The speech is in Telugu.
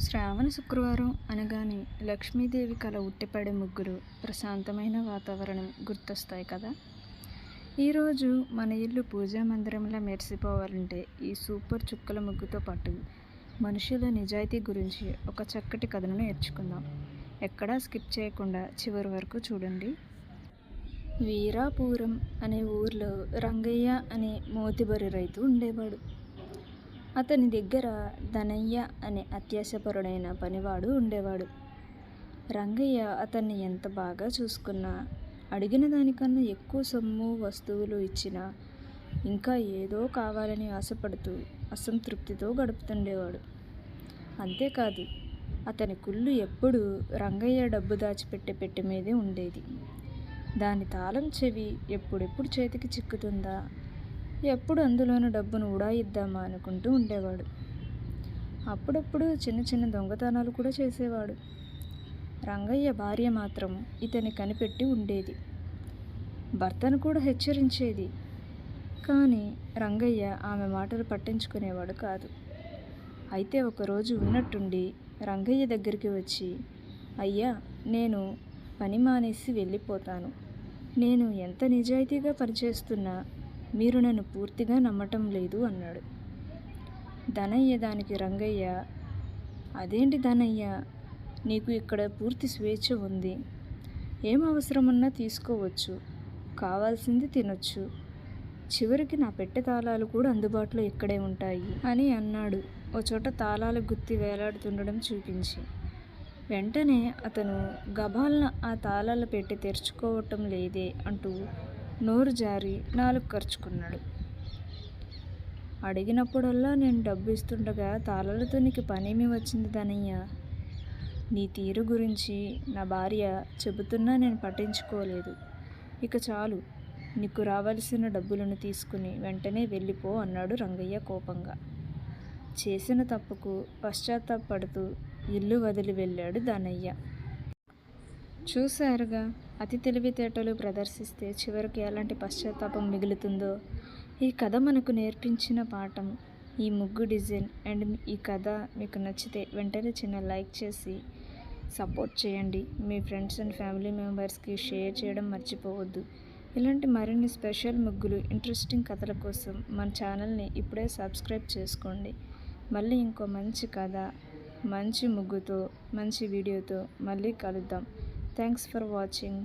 శ్రావణ శుక్రవారం అనగానే లక్ష్మీదేవి కల ఉట్టిపడే ముగ్గురు, ప్రశాంతమైన వాతావరణం గుర్తొస్తాయి కదా. ఈరోజు మన ఇల్లు పూజా మందిరంలా మెరిసిపోవాలంటే ఈ సూపర్ చుక్కల ముగ్గుతో పాటు మనుషుల నిజాయితీ గురించి ఒక చక్కటి కథను నేర్చుకుందాం. ఎక్కడా స్కిప్ చేయకుండా చివరి వరకు చూడండి. వీరాపురం అనే ఊర్లో రంగయ్య అనే మోతిబరి రైతు ఉండేవాడు. అతని దగ్గర ధనయ్య అనే అత్యాశపరుడైన పనివాడు ఉండేవాడు. రంగయ్య అతన్ని ఎంత బాగా చూసుకున్నా, అడిగిన దానికన్నా ఎక్కువ సొమ్ము వస్తువులు ఇచ్చినా ఇంకా ఏదో కావాలని ఆశపడుతూ అసంతృప్తితో గడుపుతుండేవాడు. అంతేకాదు, అతని కుళ్ళు ఎప్పుడూ రంగయ్య డబ్బు దాచిపెట్టే పెట్టె మీదే ఉండేది. దాని తాళం చెవి ఎప్పుడెప్పుడు చేతికి చిక్కుతుందా, ఎప్పుడు అందులోని డబ్బును ఉడాయిద్దామా అనుకుంటూ ఉండేవాడు. అప్పుడప్పుడు చిన్న చిన్న దొంగతనాలు కూడా చేసేవాడు. రంగయ్య భార్య మాత్రం ఇతని కనిపెట్టి ఉండేది. భర్తను కూడా హెచ్చరించేది. కానీ రంగయ్య ఆమె మాటలు పట్టించుకునేవాడు కాదు. అయితే ఒకరోజు ఉన్నట్టుండి రంగయ్య దగ్గరికి వచ్చి, అయ్యా, నేను పని మానేసి వెళ్ళిపోతాను. నేను ఎంత నిజాయితీగా పనిచేస్తున్నా మీరు నన్ను పూర్తిగా నమ్మటం లేదు అన్నాడు. ధనయ్య దానికి రంగయ్య, అదేంటి ధనయ్య, నీకు ఇక్కడ పూర్తి స్వేచ్ఛ ఉంది. ఏం అవసరమన్నా తీసుకోవచ్చు, కావాల్సింది తినొచ్చు, చివరికి నా పెట్టె తాళాలు కూడా అందుబాటులో ఇక్కడే ఉంటాయి అని అన్నాడు, ఓ చోట తాళాల గుత్తి వేలాడుతుండడం చూపించి. వెంటనే అతను గబాల్న ఆ తాళాల పెట్టి తెరుచుకోవటం లేదే అంటూ నోరు జారి నాలుగు ఖర్చుకున్నాడు. అడిగినప్పుడల్లా నేను డబ్బు ఇస్తుండగా తాళాలతో నీకు పనేమి వచ్చింది ధనయ్య? నీ తీరు గురించి నా భార్య చెబుతున్నా నేను పట్టించుకోలేదు. ఇక చాలు, నీకు రావాల్సిన డబ్బులను తీసుకుని వెంటనే వెళ్ళిపో అన్నాడు రంగయ్య కోపంగా. చేసిన తప్పుకు పశ్చాత్తాపడుతూ ఇల్లు వదిలి వెళ్ళాడు ధనయ్య. చూశారుగా, అతి తెలివితేటలు ప్రదర్శిస్తే చివరికి ఎలాంటి పశ్చాత్తాపం మిగులుతుందో. ఈ కథ మనకు నేర్పించిన పాఠం. ఈ ముగ్గు డిజైన్ అండ్ ఈ కథ మీకు నచ్చితే వెంటనే చిన్న లైక్ చేసి సపోర్ట్ చేయండి. మీ ఫ్రెండ్స్ అండ్ ఫ్యామిలీ మెంబర్స్కి షేర్ చేయడం మర్చిపోవద్దు. ఇలాంటి మరిన్ని స్పెషల్ ముగ్గులు, ఇంట్రెస్టింగ్ కథల కోసం మన ఛానల్ని ఇప్పుడే సబ్స్క్రైబ్ చేసుకోండి. మళ్ళీ ఇంకో మంచి కథ, మంచి ముగ్గుతో, మంచి వీడియోతో మళ్ళీ కలుద్దాం. Thanks for watching.